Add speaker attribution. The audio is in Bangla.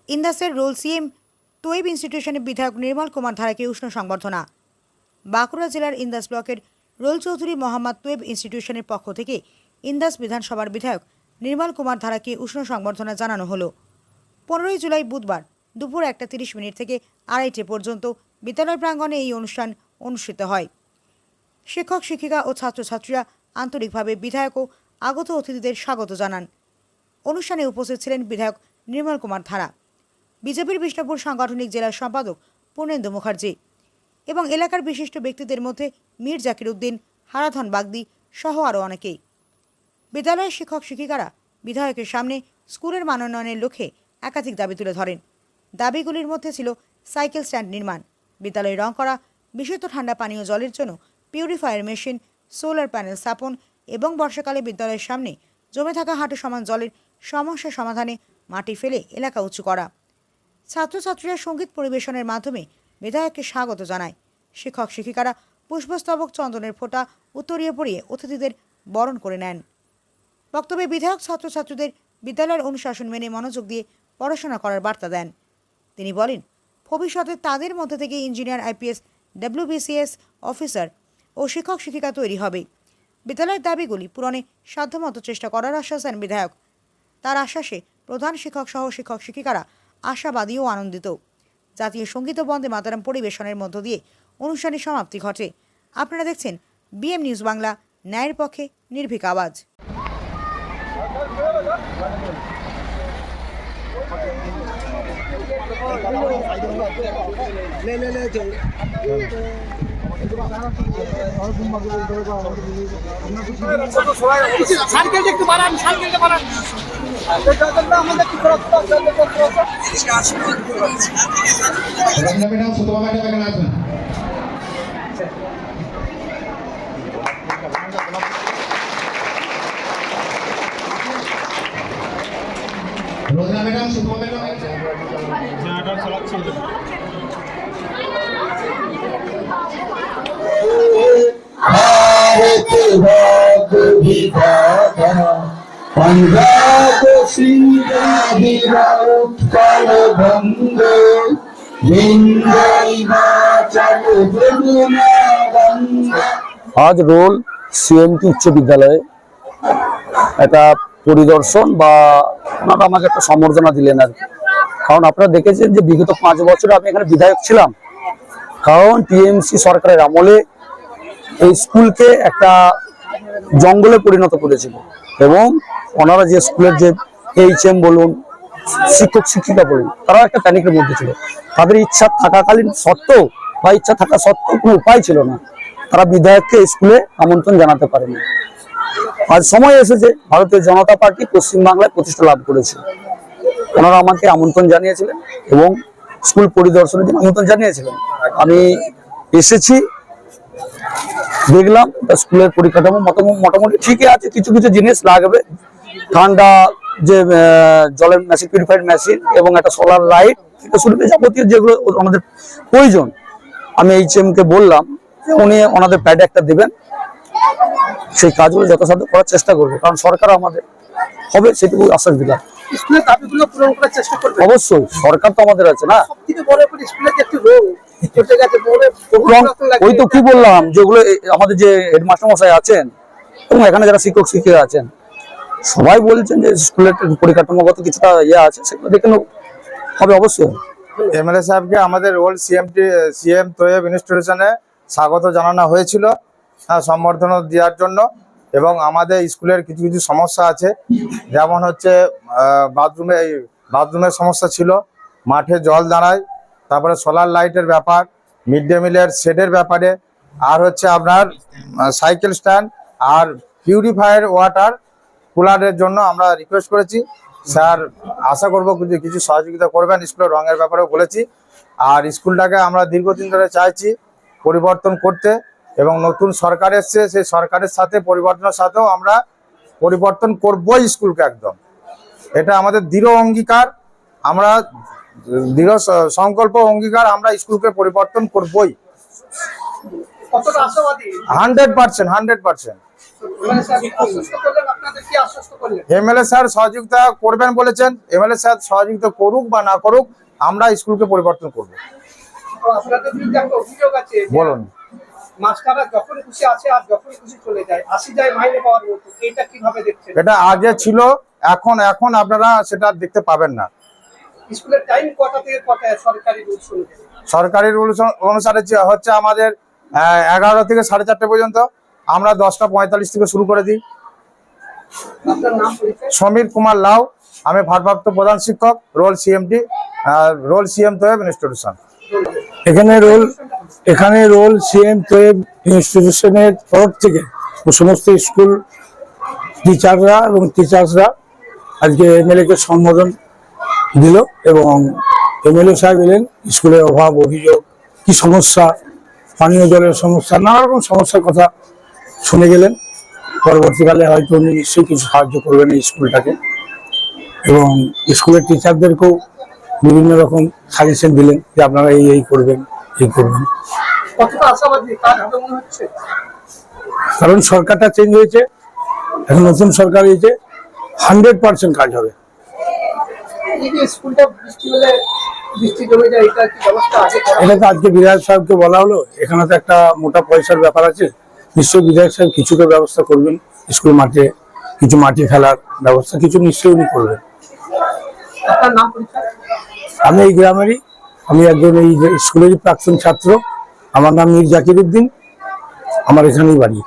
Speaker 1: ইন্দাসের রোল সিএম তোয়েব ইনস্টিটিউশনের বিধায়ক নির্মল কুমার ধারাকে উষ্ণ সংবর্ধনা। বাঁকুড়া জেলার ইন্দাস ব্লকের রোল চৌধুরী মোহাম্মদ তোয়েব ইনস্টিটিউশনের পক্ষ থেকে ইন্দাস বিধানসভার বিধায়ক নির্মল কুমার ধারাকে উষ্ণ সংবর্ধনা জানানো হলো। 15 জুলাই বুধবার দুপুর 1:30 থেকে 2:30 পর্যন্ত বিদ্যালয় প্রাঙ্গণে এই অনুষ্ঠান অনুষ্ঠিত হয়। শিক্ষক শিক্ষিকা ও ছাত্রছাত্রীরা আন্তরিকভাবে বিধায়ক ও আগত অতিথিদের স্বাগত জানান। অনুষ্ঠানে উপস্থিত ছিলেন বিধায়ক নির্মল কুমার ধারা, বিজেপির বিষ্ণুপুর সাংগঠনিক জেলার সম্পাদক পূর্ণেন্দু মুখার্জি এবং এলাকার বিশিষ্ট ব্যক্তিদের মধ্যে মীর জাকির উদ্দিন, হারাধন বাগদি সহ আরও অনেকেই। বিদ্যালয়ের শিক্ষক শিক্ষিকারা বিধায়কের সামনে স্কুলের মানোন্নয়নের লক্ষ্যে একাধিক দাবি তুলে ধরেন। দাবিগুলির মধ্যে ছিল সাইকেল স্ট্যান্ড নির্মাণ, বিদ্যালয়ে রং করা, বিশুদ্ধ ঠান্ডা পানীয় জলের জন্য পিউরিফায়ার মেশিন, সোলার প্যানেল স্থাপন এবং বর্ষাকালে বিদ্যালয়ের সামনে জমে থাকা হাঁটু সমান জলের সমস্যা সমাধানে মাটি ফেলে এলাকা উঁচু করা। ছাত্রছাত্রীরা সঙ্গীত পরিবেশনের মাধ্যমে বিধায়ককে স্বাগত জানায়। শিক্ষক শিক্ষিকারা পুষ্পস্তবক, চন্দনের ফোঁটা উত্তরীয় পরিয়ে অতিথিদের বরণ করে নেন। বক্তব্যে বিধায়ক ছাত্রছাত্রীদের বিদ্যালয়ের অনুশাসন মেনে মনোযোগ দিয়ে পড়াশোনা করার বার্তা দেন। তিনি বলেন, ভবিষ্যতে তাদের মধ্যে থেকে ইঞ্জিনিয়ার, আইপিএস, ডব্লিউবিসিএস অফিসার ও শিক্ষক শিক্ষিকা তৈরি হবে। বিদ্যালয়ের দাবিগুলি পূরণে সাধ্যমতো চেষ্টা করার আশ্বাস দেন বিধায়ক। তার আশ্বাসে প্রধান শিক্ষক সহ শিক্ষক শিক্ষিকারা আশাবাদী ও আনন্দিত। জাতীয় সঙ্গীত ও বন্দে মাতরম পরিবেশনের মধ্য দিয়ে অনুষ্ঠানের সমাপ্তি ঘটে। আপনারা দেখছেন বিএম নিউজ বাংলা, ন্যায়ের পক্ষে নির্ভীক আওয়াজ।
Speaker 2: रोजना मैडम, सुषमा मैडम, भारत भाग विधाता पंजाब सिंध उत्कल बंग हिमाचल यमुना गंगा।
Speaker 3: आज रोल সিএমটি উচ্চ বিদ্যালয়ে একটা পরিদর্শন বা ওনারা আমাকে একটা সম্বর্ধনা দিলেন আর কি। কারণ আপনারা দেখেছেন যে বিগত 5 বছর আমি এখানে বিধায়ক ছিলাম। কারণ টিএমসি সরকারের আমলে এই স্কুলকে একটা জঙ্গলে পরিণত করেছিল এবং ওনারা যে স্কুলের যে এইচএম বলুন, শিক্ষক শিক্ষিকা বলুন, তারাও একটা প্যানিকের মধ্যে ছিল। তাদের ইচ্ছা থাকাকালীন সত্ত্বেও বা ইচ্ছা থাকা সত্ত্বেও কোনো উপায় ছিল না, তারা বিধায়ককে স্কুলে আমন্ত্রণ জানাতে পারেনি। আজ সময় এসেছে, ভারতীয় জনতা পার্টি পশ্চিমবাংলায় প্রতিষ্ঠা লাভ করেছে। ওনারা আমাকে আমন্ত্রণ জানিয়েছিলেন এবং স্কুল পরিদর্শনের জন্য আমন্ত্রণ জানিয়েছিলেন। আমি এসেছি, দেখলাম স্কুলের পরিকাঠামো মোটামুটি ঠিকই আছে। কিছু কিছু জিনিস লাগবে, ঠান্ডা যে জলের মেশিন, পিউরিফায়ার মেশিন এবং একটা সোলার লাইট, এটা শুরু করে যাবতীয় যেগুলো আমাদের প্রয়োজন। আমি এইচএম কে বললাম যে উনি ওনাদের প্যাডে একটা দেবেন, সেই কাজগুলো যথাসাধ্য করার চেষ্টা করবে। কারণ সরকার আমাদের হবে, সেটুকু আশ্বাস দিলাম। অবশ্যই সরকার তো আমাদের আছে না। ওই তো কি বললাম, যেগুলো আমাদের যে হেডমাস্টার মশাই আছেন এবং এখানে যারা শিক্ষক শিক্ষিকা আছেন সবাই বলছেন যে স্কুলের পরিকাঠামোগত কিছুটা আছে, সেগুলো দেখে হবে অবশ্যই।
Speaker 4: এমএলএ সাহেবকে আমাদের ওল্ড সিএম তোয়েব ইনস্টিটিউশনে স্বাগত জানানো হয়েছিল সম্বর্ধনা দেওয়ার জন্য। এবং আমাদের স্কুলের কিছু কিছু সমস্যা আছে, যেমন হচ্ছে বাথরুমের সমস্যা ছিল, মাঠে জল দাঁড়ায়, তারপরে সোলার লাইটের ব্যাপার, মিড ডে মিলের শেডের ব্যাপারে, আর হচ্ছে আপনার সাইকেল স্ট্যান্ড আর পিউরিফায়ার ওয়াটার কুলারের জন্য আমরা রিকোয়েস্ট করেছি। স্যার আশা করবো কিছু সহযোগিতা করবেন। স্কুলের রঙের ব্যাপারেও বলেছি। আর স্কুলটাকে আমরা দীর্ঘদিন ধরে চাইছি পরিবর্তন করতে, এবং নতুন সরকার এসছে, সেই সরকারের সাথে পরিবর্তনের সাথেও আমরা পরিবর্তন করবই স্কুলকে একদম। এটা আমাদের দৃঢ় অঙ্গীকার, আমরা দৃঢ় সংকল্প অঙ্গীকার, আমরা স্কুলকে পরিবর্তন করবই 100%।
Speaker 5: কি আশ্বস্ত করলেন?
Speaker 4: এমএলএ স্যার সহযোগিতা করবেন বলেছেন। এমএলএ স্যার সহযোগিতা করুক বা না করুক, আমরা স্কুলকে পরিবর্তন করব।
Speaker 5: তো আপনাদের বিরুদ্ধে একটা অভিযোগ আছে যে
Speaker 4: বলুন।
Speaker 5: মাস্টাররা যখন খুশি আসে আর যখন খুশি চলে যায়, আসি যায় মাইনে পাওয়ার মতো, এটা কিভাবে দেখছেন?
Speaker 4: এটা আগে ছিল, এখন আপনারা সেটা দেখতে পাবেন না।
Speaker 5: স্কুলের টাইম কটা থেকে কটা সরকারি রুলস অনুযায়ী?
Speaker 4: সরকারি রুলস অনুসারে যে হচ্ছে আমাদের 11 থেকে 4:30 পর্যন্ত, আমরা 10:45 থেকে শুরু করে দিই।
Speaker 5: আপনার নাম পরিচয়?
Speaker 4: সমীর কুমার লাউ, আমি ভারপ্রাপ্ত প্রধান শিক্ষক, Rol CMT, Rol CM Toyeb institution.
Speaker 3: এখানে রোল সিএম তোয়েব ইনস্টিটিউশনের তরফ থেকে সমস্ত স্কুল টিচাররা এবং টিচার্সরা আজকে এমএলএ কে সম্বোধন দিল এবং এমএলএ সাহেব এলেন। স্কুলের অভাব, অভিযোগ, কি সমস্যা, পানীয় জলের সমস্যা, নানা রকম সমস্যার কথা শুনে গেলেন। পরবর্তীকালে হয়তো উনি নিশ্চয়ই কিছু সাহায্য করবেন এই স্কুলটাকে, এবং স্কুলের টিচারদেরকেও বিভিন্ন রকম সাজেশন দিলেন যে আপনারা এই করবেন, এই করবেন।
Speaker 5: কতটা আশাবাদী কাজ হবে মনে হচ্ছে?
Speaker 3: কারণ সরকারটা চেঞ্জ হয়েছে, এখন নতুন সরকার হয়েছে, 100% কাজ হবে।
Speaker 5: এই যে স্কুলটা বৃষ্টি জমে যায়, এটা কি ব্যবস্থা আগে করা?
Speaker 3: এটা তো আজকে বিধায়ক সাহেবকে বলা হলো, এখানে তো একটা মোটা পয়সার ব্যাপার আছে, নিশ্চয়ই বিধায়ক সাহেব কিছু তো ব্যবস্থা করবেন। স্কুল মাঠে কিছু মাটি ফেলার ব্যবস্থা কিছু নিশ্চয়ই উনি করবেন।
Speaker 5: আপনার নাম পরিচয়?
Speaker 3: আমি এই গ্রামেরই, আমি একজন এই স্কুলেরই প্রাক্তন ছাত্র। আমার নাম মীর জাকির উদ্দিন, আমার এখানেই বাড়ি।